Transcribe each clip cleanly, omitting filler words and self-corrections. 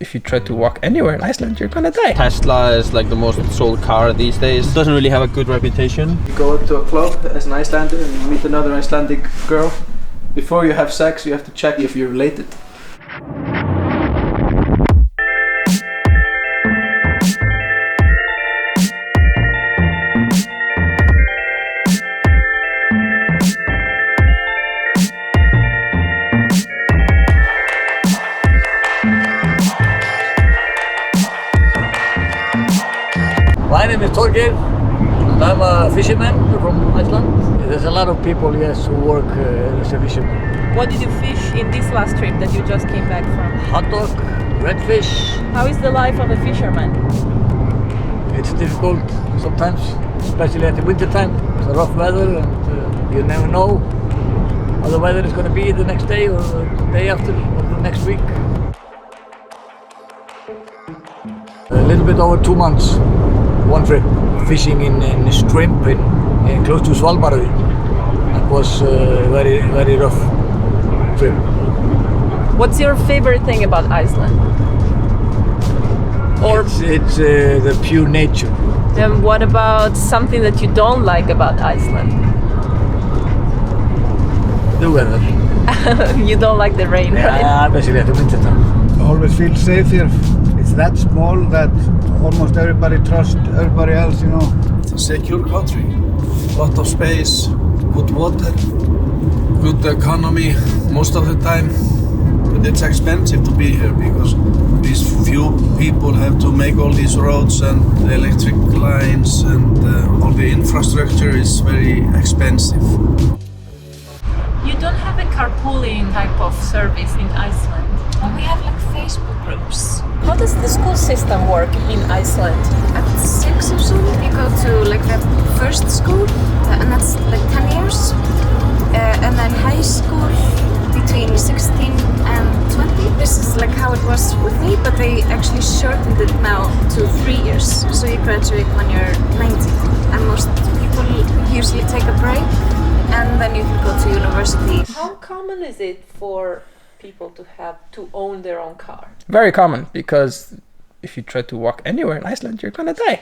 if you try to walk anywhere in Iceland, you're gonna die. Tesla is like the most sold car these days. It doesn't really have a good reputation. You go to a club as an Icelander and you meet another Icelandic girl. Before you have sex, you have to check if you're related. My name is Torgeir, and I'm a fisherman from Iceland. There's a lot of people, yes, who work as a fisherman. What did you fish in this last trip that you just came back from? Hot dog, redfish. How is the life of a fisherman? It's difficult sometimes, especially at the winter time. It's a rough weather, and you never know how the weather is going to be the next day or the day after or the next week. A little bit over 2 months. One trip fishing in shrimp in close to Svalbard. It was very, very rough trip. What's your favorite thing about Iceland? Or It's the pure nature. and what about something that you don't like about Iceland? The weather. You don't like the rain, right? Especially at the winter time. I always feel safe here. It's that small that almost everybody trusts everybody else, you know. It's a secure country. Lot of space, good water, good economy most of the time. But it's expensive to be here because these few people have to make all these roads and the electric lines and all the infrastructure is very expensive. You don't have a carpooling type of service in Iceland. We have like Facebook groups. How does the school system work in Iceland? At 6 or so, you go to like the first school, and that's like 10 years. And then high school between 16 and 20. This is like how it was with me, but they actually shortened it now to 3 years. So you graduate when you're 19. And most people usually take a break, and then you can go to university. How common is it for people to own their own car? Very common, because if you try to walk anywhere in Iceland, you're gonna die.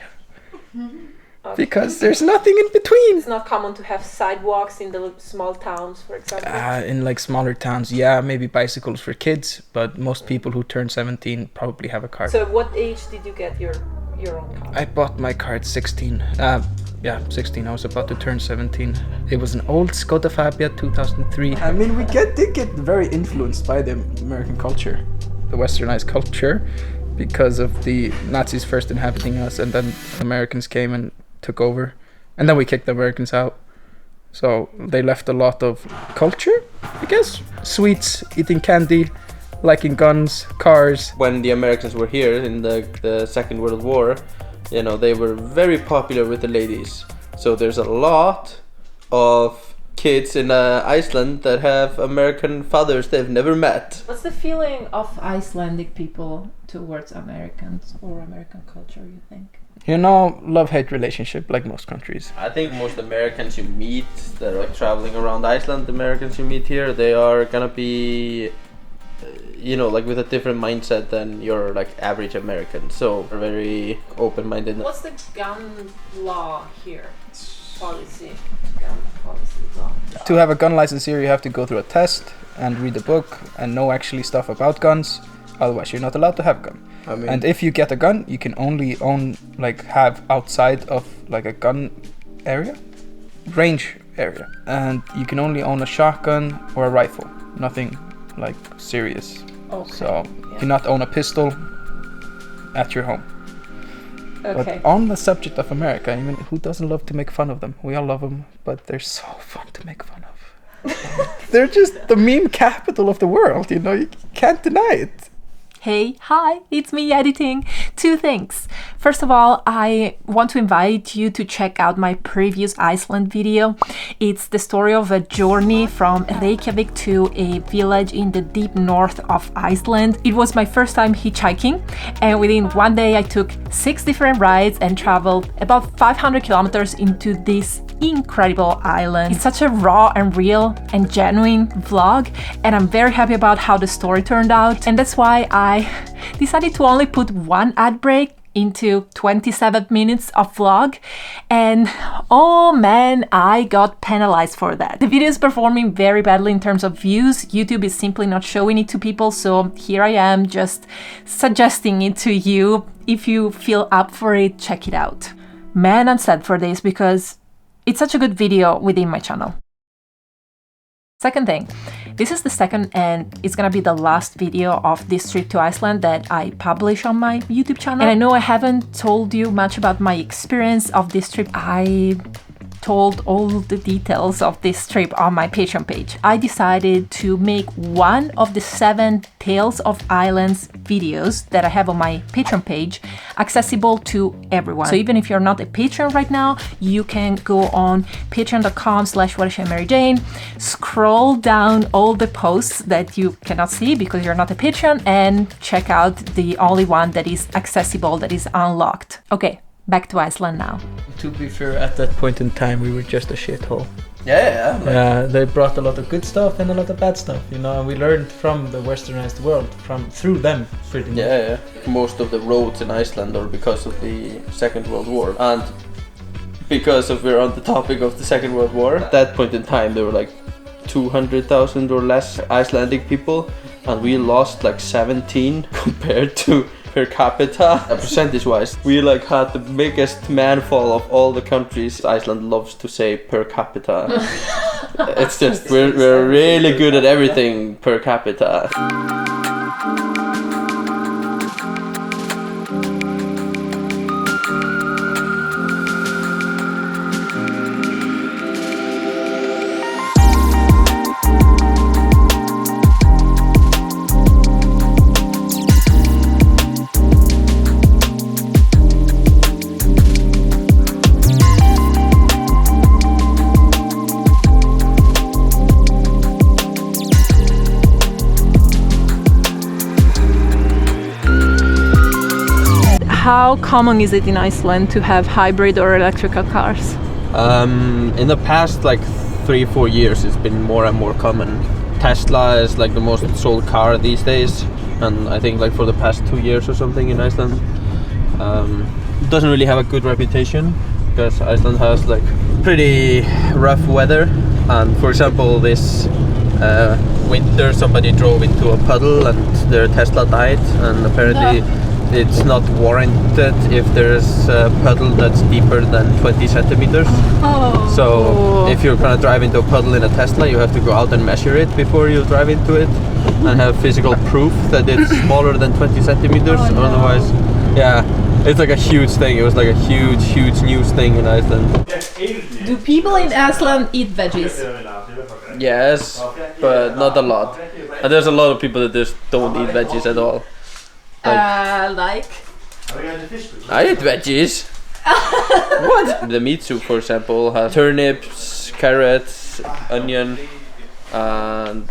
Okay. Because there's nothing in between. It's not common to have sidewalks in the small towns, for example. In like smaller towns, yeah, maybe bicycles for kids, but most people who turn 17 probably have a car. So what age did you get your own car? I bought my car at 16. 16. I was about to turn 17. It was an old Skoda Fabia 2003. I mean, we did get very influenced by the American culture, the westernized culture, because of the Nazis first inhabiting us, and then Americans came and took over, and then we kicked the Americans out. So they left a lot of culture, I guess. Sweets, eating candy, liking guns, cars. When the Americans were here in the Second World War, you know, they were very popular with the ladies. So there's a lot of kids in Iceland that have American fathers they've never met. What's the feeling of Icelandic people towards Americans or American culture, you think? You know, love-hate relationship like most countries. I think most Americans you meet that are like traveling around Iceland, Americans you meet here, they are gonna be you know, like with a different mindset than your like average American. So they're very open-minded. What's the gun law here? Policy. Gun policy law. To have a gun license here, you have to go through a test and read a book and know actually stuff about guns. Otherwise, you're not allowed to have a gun. I mean, And if you get a gun, you can only have outside of like a gun area, range area, and you can only own a shotgun or a rifle. Nothing like serious. Okay. So you cannot own a pistol at your home. Okay. But on the subject of America, I mean, who doesn't love to make fun of them? We all love them, but they're so fun to make fun of. They're just the meme capital of the world, you know, you can't deny it. Hey, hi, it's me editing. 2 things. First of all, I want to invite you to check out my previous Iceland video. It's the story of a journey from Reykjavik to a village in the deep north of Iceland. It was my first time hitchhiking, and within one day I took 6 different rides and traveled about 500 kilometers into this incredible island. It's such a raw and real and genuine vlog, and I'm very happy about how the story turned out, and that's why I decided to only put one ad break into 27 minutes of vlog, and oh man, I got penalized for that. The video is performing very badly in terms of views. YouTube is simply not showing it to people, so here I am just suggesting it to you. If you feel up for it, check it out. Man, I'm sad for this because it's such a good video within my channel. Second thing, this is the second and it's gonna be the last video of this trip to Iceland that I publish on my YouTube channel. And I know I haven't told you much about my experience of this trip. I told all the details of this trip on my Patreon page. I decided to make one of the 7 Tales of Islands videos that I have on my Patreon page accessible to everyone. So even if you're not a patron right now, you can go on patreon.com/whatishymaryjane, scroll down all the posts that you cannot see because you're not a patron, and check out the only one that is accessible, that is unlocked. Okay, back to Iceland now. To be fair, at that point in time, we were just a shithole. Yeah. They brought a lot of good stuff and a lot of bad stuff, you know, and we learned from the westernized world, through them, pretty much. Yeah. Most of the roads in Iceland are because of the Second World War, and because we're on the topic of the Second World War, at that point in time there were like 200,000 or less Icelandic people, and we lost like 17 compared to per capita. Percentage wise, we like had the biggest manfall of all the countries. Iceland loves to say per capita. It's just we're really good at everything per capita. How common is it in Iceland to have hybrid or electrical cars? In the past like 3-4 years it's been more and more common. Tesla is like the most sold car these days, and I think like for the past 2 years or something in Iceland. It doesn't really have a good reputation because Iceland has like pretty rough weather, and for example this winter somebody drove into a puddle and their Tesla died, and apparently it's not warranted if there's a puddle that's deeper than 20 centimeters. So if you're gonna drive into a puddle in a Tesla, you have to go out and measure it before you drive into it and have physical proof that it's smaller than 20 centimeters. Otherwise, yeah, it's like a huge thing. It was like a huge news thing in Iceland. Do people in Iceland eat veggies? Yes, but not a lot. And there's a lot of people that just don't eat veggies at all. Like? I eat veggies. What? The meat soup, for example, has turnips, carrots, onion, and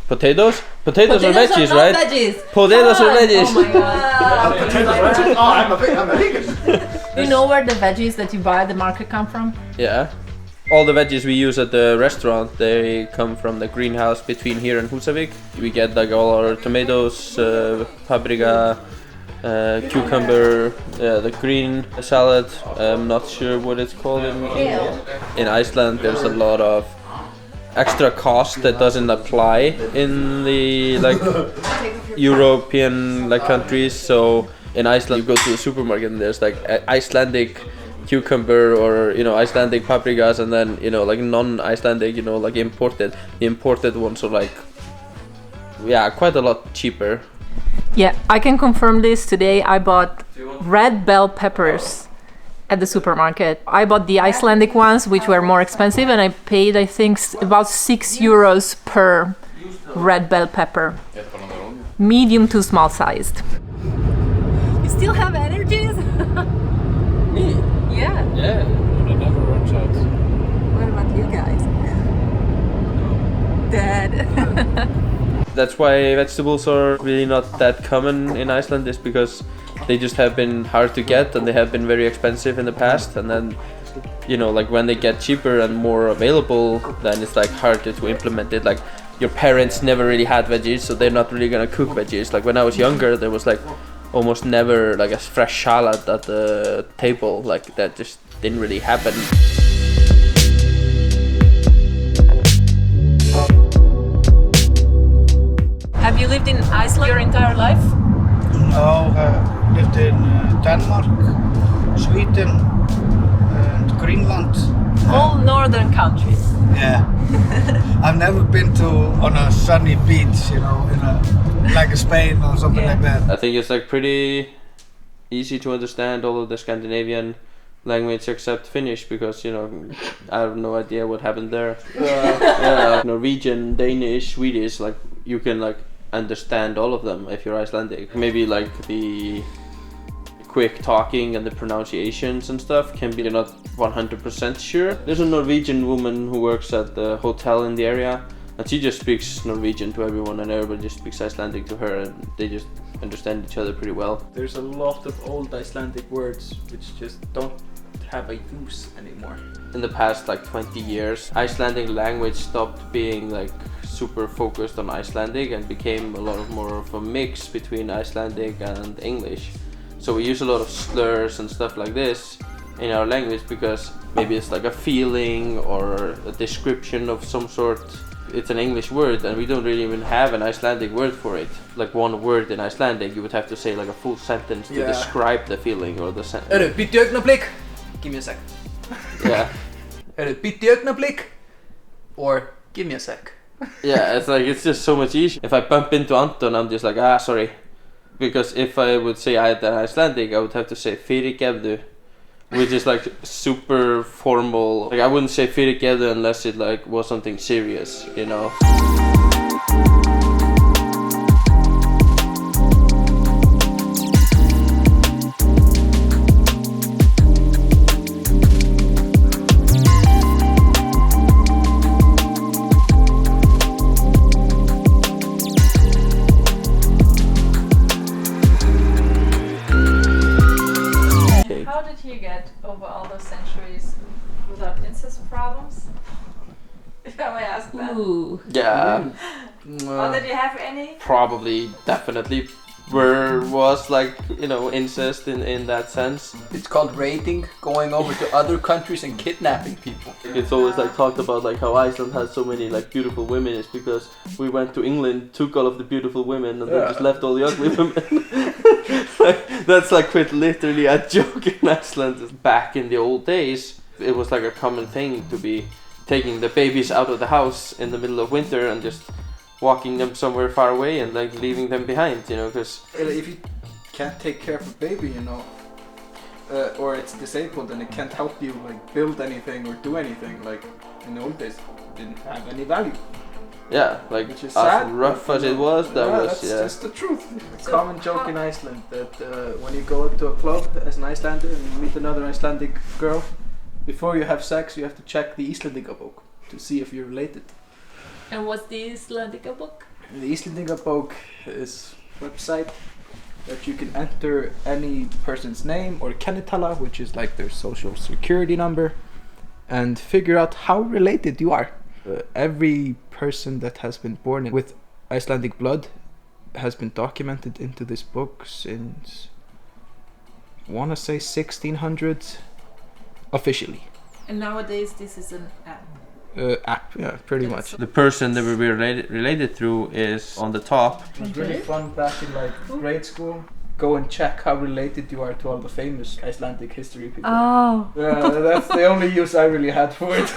potatoes. Potatoes are veggies, are right? Veggies. Potatoes are veggies. Oh my god. I'm a vegan. Do you know where the veggies that you buy at the market come from? Yeah. All the veggies we use at the restaurant, they come from the greenhouse between here and Húsavík. We get like all our tomatoes, paprika, cucumber, the green salad. I'm not sure what it's called in Iceland. There's a lot of extra cost that doesn't apply in the like European like countries. So in Iceland, you go to the supermarket and there's like Icelandic cucumber or Icelandic paprikas, and then like non-Icelandic, like imported. The imported ones are like quite a lot cheaper. Yeah, I can confirm this. Today I bought red bell peppers at the supermarket. I bought the Icelandic ones, which were more expensive, and I paid, I think, about 6 euros per red bell pepper. Medium to small sized. You still have energies? Me? Yeah. Yeah. It never runs out. What about you guys? Dead. That's why vegetables are really not that common in Iceland, is because they just have been hard to get and they have been very expensive in the past, and then you know, like when they get cheaper and more available, then it's like harder to implement it. Like your parents never really had veggies, so they're not really gonna cook veggies. Like when I was younger, there was like almost never like a fresh salad at the table. Like that just didn't really happen. Have you lived in Iceland your entire life? No, lived in Denmark, Sweden, and Greenland. All northern countries. Yeah. I've never been to on a sunny beach, you know, like Spain or something like that. I think it's like pretty easy to understand all of the Scandinavian language except Finnish, because you know I have no idea what happened there. Yeah, Norwegian, Danish, Swedish, like you can like understand all of them if you're Icelandic. Maybe like the quick talking and the pronunciations and stuff can be, you're not 100% sure. There's a Norwegian woman who works at the hotel in the area, and she just speaks Norwegian to everyone, and everybody just speaks Icelandic to her, and they just understand each other pretty well. There's a lot of old Icelandic words which just don't have a use anymore. In the past like 20 years, Icelandic language stopped being like super focused on Icelandic and became a lot of more of a mix between Icelandic and English. So we use a lot of slurs and stuff like this in our language because maybe it's like a feeling or a description of some sort. It's an English word and we don't really even have an Icelandic word for it. Like one word in Icelandic, you would have to say like a full sentence to describe the feeling or the sentence. Býttu augnablik. Give me a sec. Yeah. Býttu augnablik. Or give me a sec. Yeah, it's just so much easier. If I bump into Anton, I'm just like, sorry. Because if I would say I had an Icelandic, I would have to say fyrirgefðu, which is like super formal. Like I wouldn't say fyrirgefðu unless it like was something serious, you know. How did you get over all those centuries without incest problems? If I may ask that. Ooh. Yeah. Or did you have any? Probably, definitely. There was like, you know, incest in that sense. It's called raiding, going over to other countries and kidnapping people. It's always like talked about like how Iceland has so many like beautiful women is because we went to England, took all of the beautiful women and then just left all the ugly women. Like, that's like quite literally a joke in Iceland. Back in the old days, it was like a common thing to be taking the babies out of the house in the middle of winter and just walking them somewhere far away and like leaving them behind, you know, because If you can't take care of a baby, you know, or it's disabled and it can't help you like build anything or do anything, like in the old days, it didn't have any value. yeah, like Which is as sad, rough but, as you it know, was, that was that's just the truth. A So common joke in Iceland that when you go to a club as an Icelander and you meet another Icelandic girl, before you have sex, you have to check the Icelandic book to see if you're related. And what's the Icelandic book? The Icelandic book is a website that you can enter any person's name or kennitala, which is like their social security number, and figure out how related you are. Every person that has been born with Icelandic blood has been documented into this book since, I want to say 1600s, officially. And nowadays this is an app. App, yeah, pretty Yeah, much. so- the person that we were related through is on the top. It was really fun back in like grade school. Go and check how related you are to all the famous Icelandic history people. Oh. Yeah, that's the only use I really had for it.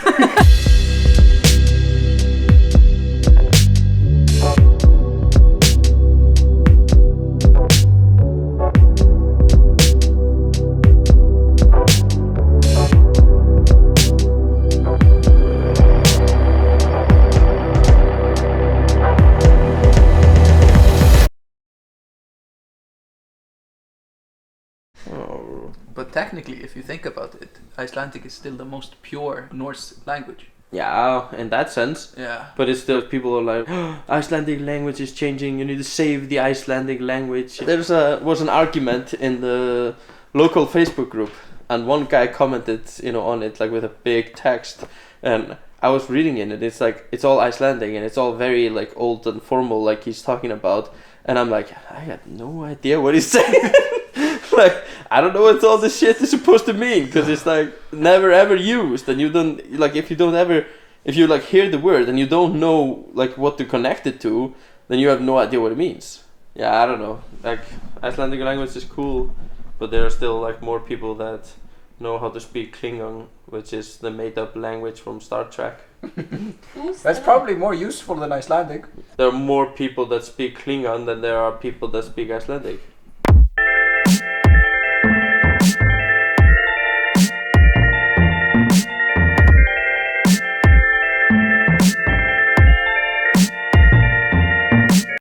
or... But technically, if you think about it, Icelandic is still the most pure Norse language. Yeah, in that sense. Yeah. But it's still, people are like, oh, Icelandic language is changing, you need to save the Icelandic language. Was an argument in the local Facebook group, and one guy commented, on it, like, with a big text, and I was reading in it, it's like, it's all Icelandic, and it's all very, like, old and formal, like he's talking about, and I'm like, I had no idea what he's saying. Like, I don't know what all this shit is supposed to mean, because it's like never ever used, and you don't, like, if you like hear the word and you don't know like what to connect it to, then you have no idea what it means. Yeah, I don't know, like, Icelandic language is cool, but there are still like more people that know how to speak Klingon, which is the made up language from Star Trek. That's probably more useful than Icelandic. There are more people that speak Klingon than there are people that speak Icelandic.